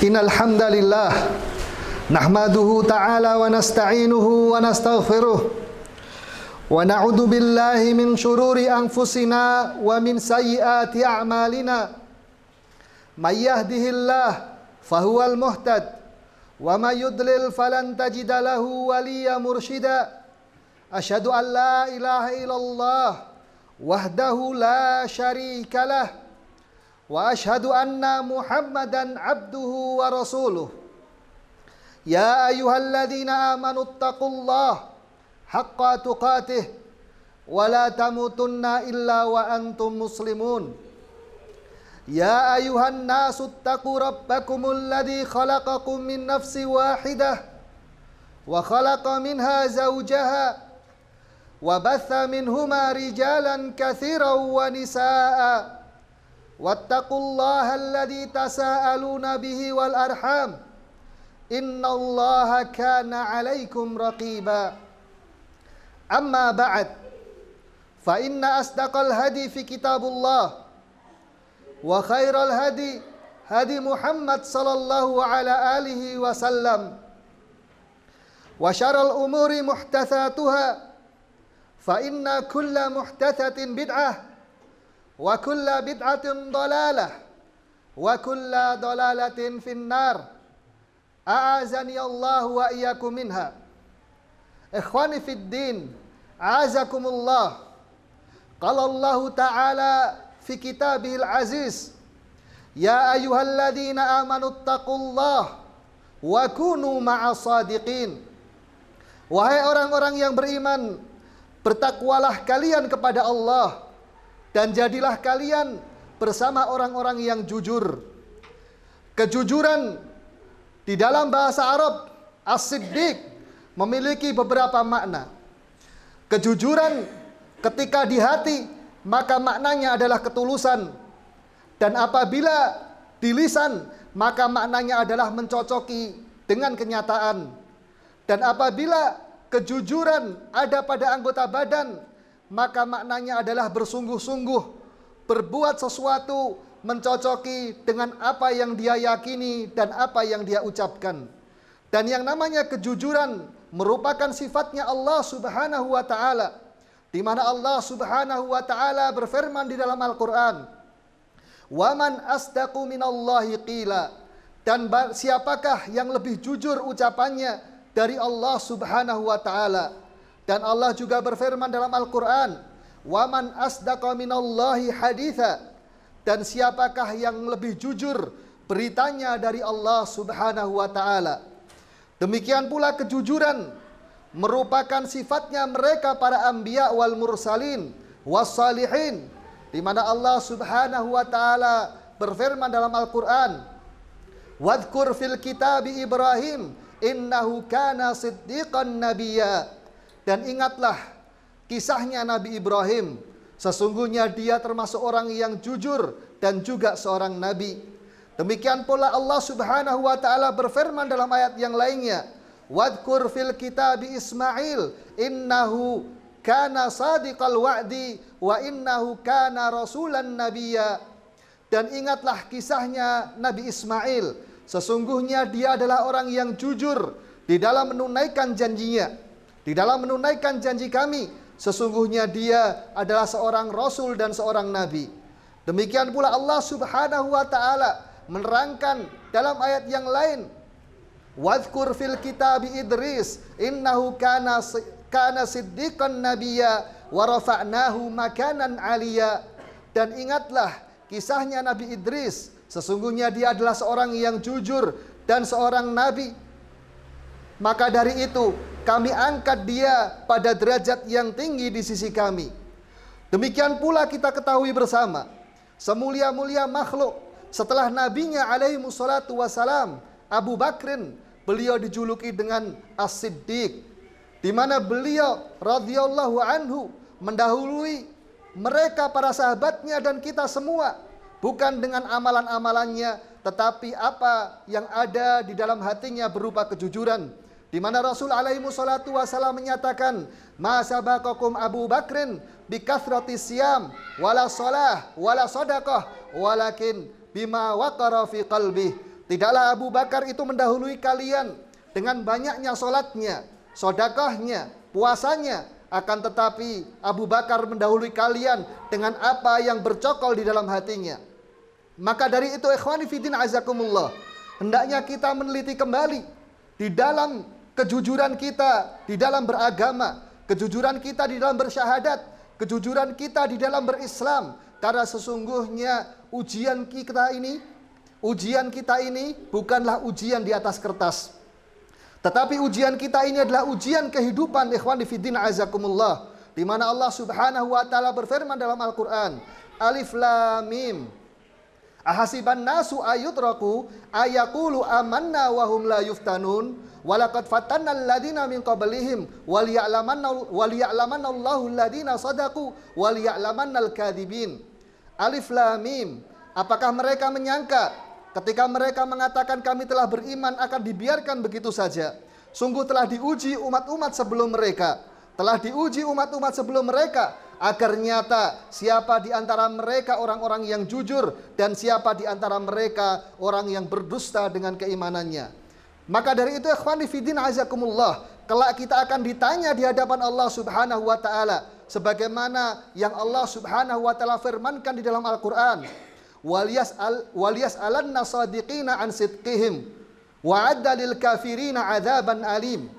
Innal hamdalillah nahmaduhu ta'ala wa nasta'inuhu wa nastaghfiruh wa na'udzu billahi min syururi anfusina wa min sayyiati a'malina. May yahdihillah fahuwal muhtad wa may yudlil falan tajida lahu waliyyan mursyida. Asyhadu an la ilaha illallah wahdahu la syarika lah wa asyhadu anna Muhammadan abduhu wa rasuluh. Ya ayyuhalladzina amanu taqullaha haqqa tuqatih wa la tamutunna illa wa antum muslimun. Ya ayyuhan nasu taqu rabbakumul ladzi khalaqakum min nafsin wahidah wa khalaqa minha zawjaha wa batha minhuma rijalan katsiran wa nisaa'a. Wattaqullaha alladzi tasaaluna bihi wal arham innallaha kana 'alaikum raqiba. Amma ba'd, fa inna asdaqal hadi fi kitabullah wa khairal hadi hadi Muhammad sallallahu ala alihi wasallam wa syarrul umuri muhdatsatuha fa inna kulla muhdatsatin bid'ah wa kulla bid'atin dalalah wa kulla dalalatin finnar. A'azani Allah wa iyyakum minha. Ikhwani fid din, a'azakumullah. Qala Allah Ta'ala fi kitabihil aziz, ya ayyuhalladzina amanu taqullaha wa kunu ma'as sadiqin. Wahai orang-orang yang beriman, bertakwalah kalian kepada Allah dan jadilah kalian bersama orang-orang yang jujur. Kejujuran di dalam bahasa Arab as-siddiq memiliki beberapa makna. Kejujuran ketika di hati maka maknanya adalah ketulusan, dan apabila di lisan maka maknanya adalah mencocoki dengan kenyataan, dan apabila kejujuran ada pada anggota badan maka maknanya adalah bersungguh-sungguh berbuat sesuatu mencocoki dengan apa yang dia yakini dan apa yang dia ucapkan. Dan yang namanya kejujuran merupakan sifatnya Allah Subhanahu wa taala, di mana Allah Subhanahu wa taala berfirman di dalam Al-Qur'an, "Wa man asdaqu minallahi qila." Dan siapakah yang lebih jujur ucapannya dari Allah Subhanahu wa taala? Dan Allah juga berfirman dalam Al-Quran, wa man asdaqa minallahi haditha. Dan siapakah yang lebih jujur beritanya dari Allah Subhanahu wa ta'ala. Demikian pula kejujuran merupakan sifatnya mereka para anbiya wal mursalin was salihin, di mana Allah Subhanahu wa ta'ala berfirman dalam Al-Quran, wadhkur fil kitabi Ibrahim innahu kana siddiqan nabiyya. Dan ingatlah kisahnya Nabi Ibrahim, sesungguhnya dia termasuk orang yang jujur dan juga seorang nabi. Demikian pula Allah Subhanahu wa taala berfirman dalam ayat yang lainnya, wadhkur fil kitabi Ismail innahu kana sadiqal wa'di wa innahu kana rasulan nabiyya. Dan ingatlah kisahnya Nabi Ismail, sesungguhnya dia adalah orang yang jujur di dalam menunaikan janjinya. Di dalam menunaikan janji kami, sesungguhnya dia adalah seorang rasul dan seorang nabi. Demikian pula Allah Subhanahu wa taala menerangkan dalam ayat yang lain, wadhkur fil kitabi Idris innahu kana siddiqan nabiyya wa rafa'nahu makanan 'aliyya. Dan ingatlah kisahnya Nabi Idris, sesungguhnya dia adalah seorang yang jujur dan seorang nabi. Maka dari itu kami angkat dia pada derajat yang tinggi di sisi kami. Demikian pula kita ketahui bersama, semulia-mulia makhluk setelah nabinya alaihi wassalatu wassalam, Abu Bakrin, beliau dijuluki dengan As-Siddiq, di mana beliau radhiyallahu anhu mendahului mereka para sahabatnya dan kita semua, bukan dengan amalan-amalannya, tetapi apa yang ada di dalam hatinya berupa kejujuran. Di mana Rasul alaihi wassalatu wassalam menyatakan, ma sabaqakum Abu Bakrin bi kathrati siyam wala shalah wala sadaqah walakin bima waqara fi qalbi. Tidaklah Abu Bakar itu mendahului kalian dengan banyaknya solatnya, sedekahnya, puasanya, akan tetapi Abu Bakar mendahului kalian dengan apa yang bercokol di dalam hatinya. Maka dari itu ikhwani fiddin azakumullah, hendaknya kita meneliti kembali di dalam kejujuran kita di dalam beragama, kejujuran kita di dalam bersyahadat, kejujuran kita di dalam berislam. Karena sesungguhnya ujian kita ini bukanlah ujian di atas kertas, tetapi ujian kita ini adalah ujian kehidupan ikhwani fiddin azakumullah, di mana Allah Subhanahu wa taala berfirman dalam Al-Qur'an, Alif Lam Mim. Ahasiban nasu ayutraku ayaqulu amanna wa hum la yuftanun walaqad fatanna alladziina min qablihim waliya'lamanna Allahu alladziina shadaqu waliya'lamanna al-kadzibin. Alif Lam Mim. Apakah mereka menyangka ketika mereka mengatakan kami telah beriman akan dibiarkan begitu saja? Sungguh telah diuji umat-umat sebelum mereka, agar nyata siapa di antara mereka orang-orang yang jujur dan siapa di antara mereka orang yang berdusta dengan keimanannya. Maka dari itu ikhwani fiddin azakumullah, kelak kita akan ditanya di hadapan Allah Subhanahu wa taala sebagaimana yang Allah Subhanahu wa taala firmankan di dalam Al-Qur'an, waliyas'alanna sadiqina an sidqihim wa 'adda lil kafirina 'adzaban alim.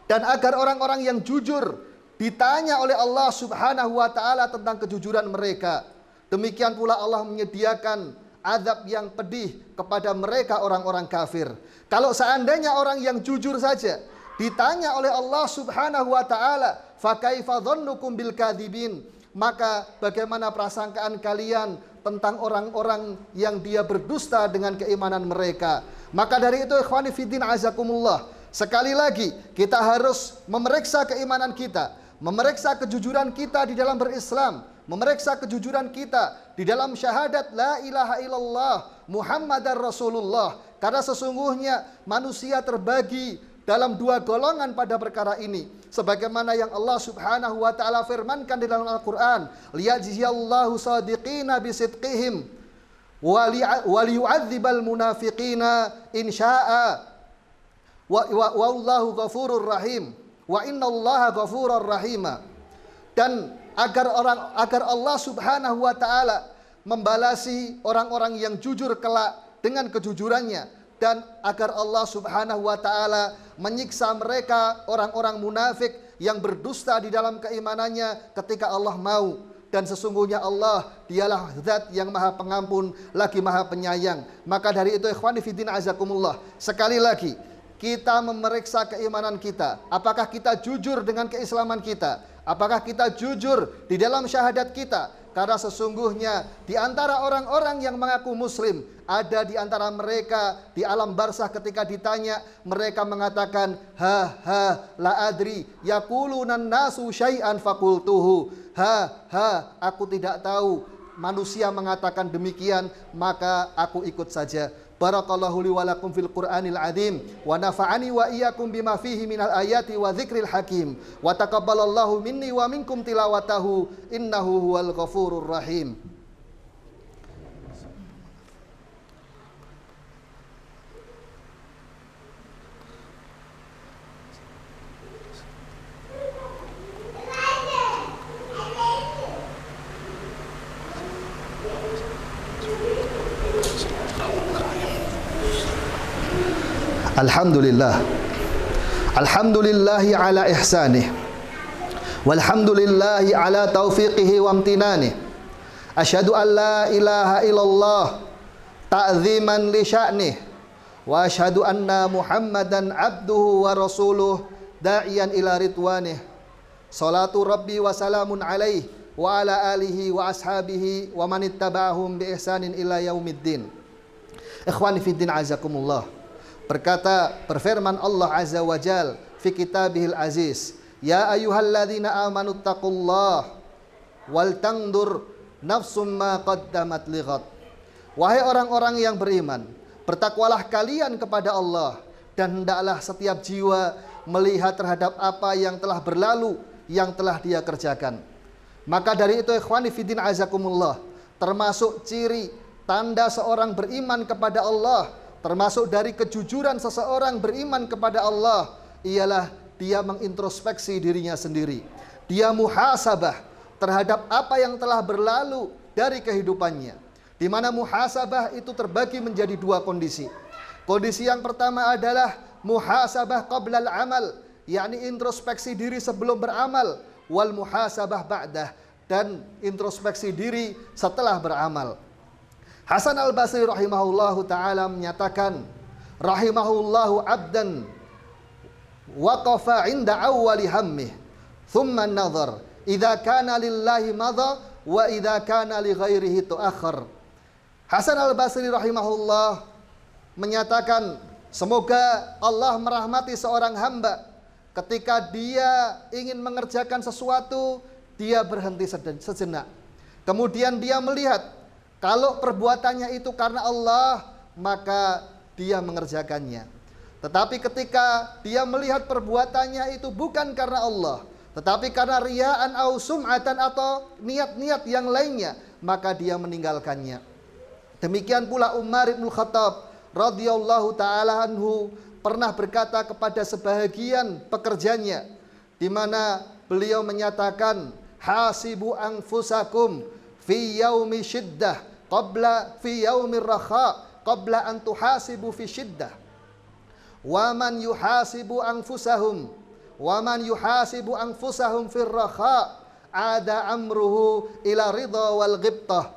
Dan agar orang-orang yang jujur ditanya oleh Allah Subhanahu wa taala tentang kejujuran mereka. Demikian pula Allah menyediakan azab yang pedih kepada mereka orang-orang kafir. Kalau seandainya orang yang jujur saja ditanya oleh Allah Subhanahu wa taala, fa kaifa dhannukum bil kadzibin, maka bagaimana prasangkaan kalian tentang orang-orang yang dia berdusta dengan keimanan mereka. Maka dari itu ikhwani fiddin azakumullah, sekali lagi kita harus memeriksa keimanan kita, memeriksa kejujuran kita di dalam berislam, memeriksa kejujuran kita di dalam syahadat la ilaha illallah Muhammadar Rasulullah. Karena sesungguhnya manusia terbagi dalam dua golongan pada perkara ini, sebagaimana yang Allah Subhanahu wa taala firmankan di dalam Al-Qur'an, liyajziyallahu shadiqina bisidqihim wa liyu'adzibal munafiqina in syaa'a wallahu ghafurur rahim wa innallaha ghafurur rahima. Dan agar Allah Subhanahu wa taala membalasi orang-orang yang jujur kelak dengan kejujurannya, dan agar Allah Subhanahu wa taala menyiksa mereka orang-orang munafik yang berdusta di dalam keimanannya ketika Allah mau. Dan sesungguhnya Allah dialah zat yang maha pengampun lagi maha penyayang. Maka dari itu ikhwani fiddin azakumullah, sekali lagi kita memeriksa keimanan kita. Apakah kita jujur dengan keislaman kita? Apakah kita jujur di dalam syahadat kita? Karena sesungguhnya di antara orang-orang yang mengaku muslim, ada di antara mereka di alam barzah ketika ditanya, mereka mengatakan, la adri, yaqulunan nasu syai'an faqultuhu. Aku tidak tahu. Manusia mengatakan demikian, maka aku ikut saja. Barakallahu li wa lakum fil Qur'anil azim wa nafa'ani wa iyyakum bima fihi minal ayati wa dzikril hakim wa taqabbalallahu minni wa minkum tilawatahu innahu huwal ghafurur rahim. Alhamdulillahi ala ihsanih, walhamdulillahi ala taufiqihi wa amtinanih. Asyhadu an la ilaha illallah ta'ziman li sya'nih, wa asyhadu anna Muhammadan abduhu wa rasuluh da'iyan ila ridwanih. Salatu rabbi wa salamun alaihi wa ala alihi wa ashabihi wa man ittaba'ahum bi ihsanin ila yaumiddin. Ikhwani fiddin azakumullah, berfirman Allah Azza wa Jal fi kitabihil aziz, ya ayyuhalladzina amanu taqullah wal tangdur nafsum ma qaddamat lighad. Wahai orang-orang yang beriman, bertakwalah kalian kepada Allah, dan hendaklah setiap jiwa melihat terhadap apa yang telah berlalu, yang telah dia kerjakan. Maka dari itu ikhwani fiddin azakumullah, termasuk ciri tanda seorang beriman kepada Allah, termasuk dari kejujuran seseorang beriman kepada Allah ialah dia mengintrospeksi dirinya sendiri. Dia muhasabah terhadap apa yang telah berlalu dari kehidupannya. Di mana muhasabah itu terbagi menjadi dua kondisi. Kondisi yang pertama adalah muhasabah qablal amal, yakni introspeksi diri sebelum beramal, wal muhasabah ba'dah, dan introspeksi diri setelah beramal. Hasan al-Basri rahimahullahu ta'ala menyatakan, rahimahullahu abdan waqafa inda awwali hammih thumma nazar idza kana lillahi madha wa idza kana li ghairihi tuakhir. Hasan al-Basri rahimahullah menyatakan, semoga Allah merahmati seorang hamba ketika dia ingin mengerjakan sesuatu, dia berhenti sejenak. Kemudian dia melihat kalau perbuatannya itu karena Allah, maka dia mengerjakannya. Tetapi ketika dia melihat perbuatannya itu bukan karena Allah, tetapi karena riyaan au sum'atan atau niat-niat yang lainnya, maka dia meninggalkannya. Demikian pula Umar bin Khattab radhiyallahu taala anhu pernah berkata kepada sebahagian pekerjanya, di mana beliau menyatakan, hasibu anfusakum fi yaumi syiddah qabla fi yaumir rakha qabla an tuhasibu fi syiddah. Wa man yuhasibu anfusahum fir rakha ada amruhu ila ridha wal ghibtah.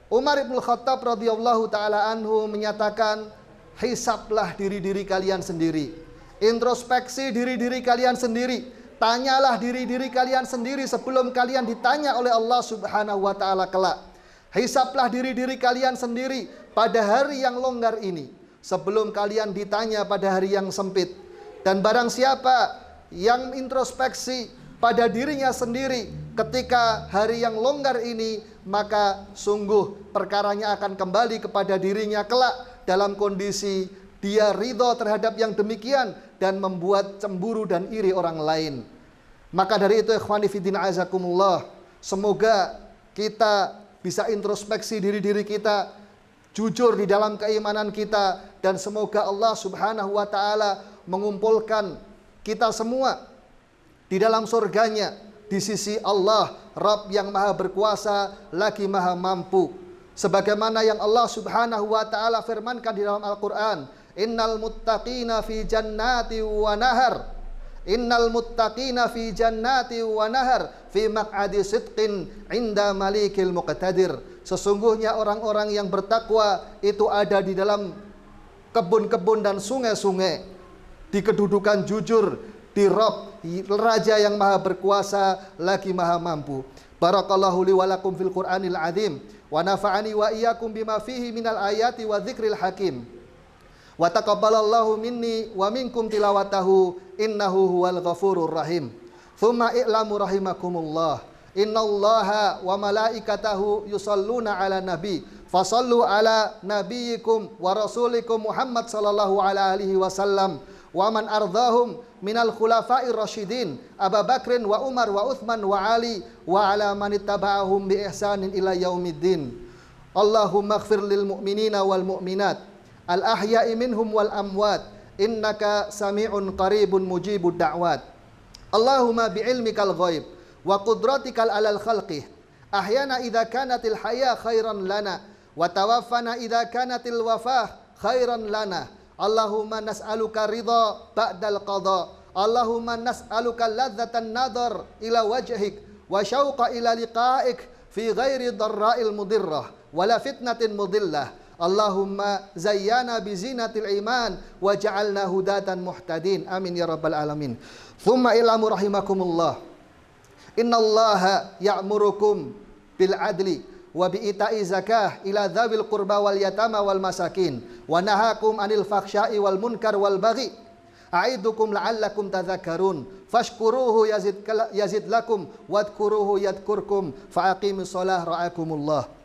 Umar bin Khattab radhiyallahu taala anhu menyatakan, hisablah diri-diri kalian sendiri, introspeksi diri-diri kalian sendiri, tanyalah diri-diri kalian sendiri sebelum kalian ditanya oleh Allah Subhanahu wa taala kelak. Hisablah diri-diri kalian sendiri pada hari yang longgar ini sebelum kalian ditanya pada hari yang sempit. Dan barang siapa yang introspeksi pada dirinya sendiri ketika hari yang longgar ini, maka sungguh perkaranya akan kembali kepada dirinya kelak dalam kondisi dia ridho terhadap yang demikian dan membuat cemburu dan iri orang lain. Maka dari itu ikhwani fiddin azakumullah, semoga kita bisa introspeksi diri-diri kita, jujur di dalam keimanan kita, dan semoga Allah Subhanahu wa taala mengumpulkan kita semua di dalam surganya di sisi Allah, Rabb yang maha berkuasa lagi maha mampu. Sebagaimana yang Allah Subhanahu wa taala firmankan di dalam Al-Qur'an, innal muttaqina fi jannati wa nahar. Innal muttaqina fi jannati wa nahar fi maq'adi sidqin 'inda malikil muqtadir. Sesungguhnya orang-orang yang bertakwa itu ada di dalam kebun-kebun dan sungai-sungai di kedudukan jujur di Rabb, Raja yang maha berkuasa lagi maha mampu. Barakallahu li wa lakum fil Qur'anil azim wa nafa'ani wa iyyakum bima fihi minal ayati wa dzikril hakim. Wa taqabbalallahu minni wa minkum tilawatahu innahu huwal ghafurur rahim. Tsumma i'lamu rahimakumullah, innallaha wa malaikatahu yusalluna 'alan nabi fasallu 'ala nabiyyikum wa rasulikum Muhammad sallallahu alaihi wasallam wa man ardhahum minal khulafa'ir rasyidin Abu Bakrin wa Umar wa Uthman wa Ali wa ala man ittaba'ahum bi ihsanin ila yaumiddin. Allahumma ighfir lil mu'minina wal mu'minat al ahya'i minhum wal amwat innaka sami'un qaribun mujibud da'wat. Allahumma bi ilmikal ghaib wa qudratikal alal khalqih ahyana idza kanatil haya khairan lana wa tawaffana idza kanatil wafah khairan lana. Allahumma nas'aluka ridha ba'dal qadha. Allahumma nas'aluka ladzatan nadhar ila wajhik wa syauqa ila liqa'ik fi ghairi dharra'il mudirrah wala fitnatin mudillah. Allahumma zayyana bi zinatil iman wa ja'alna hudatan muhtadin. Amin ya rabbal alamin. Thumma ilamu rahimakumullah, innallaha ya'murukum bil adli wa bi ita'i zakah ila dzawil qurba wal yatama wal masakin wa nahakum anil fakhsya'i wal munkar wal baghi a'idukum la'allakum tadhakkarun fashkuruhu yazid lakum wadhkuruhu yadhkurkum fa aqimus shalah ra'akumullah.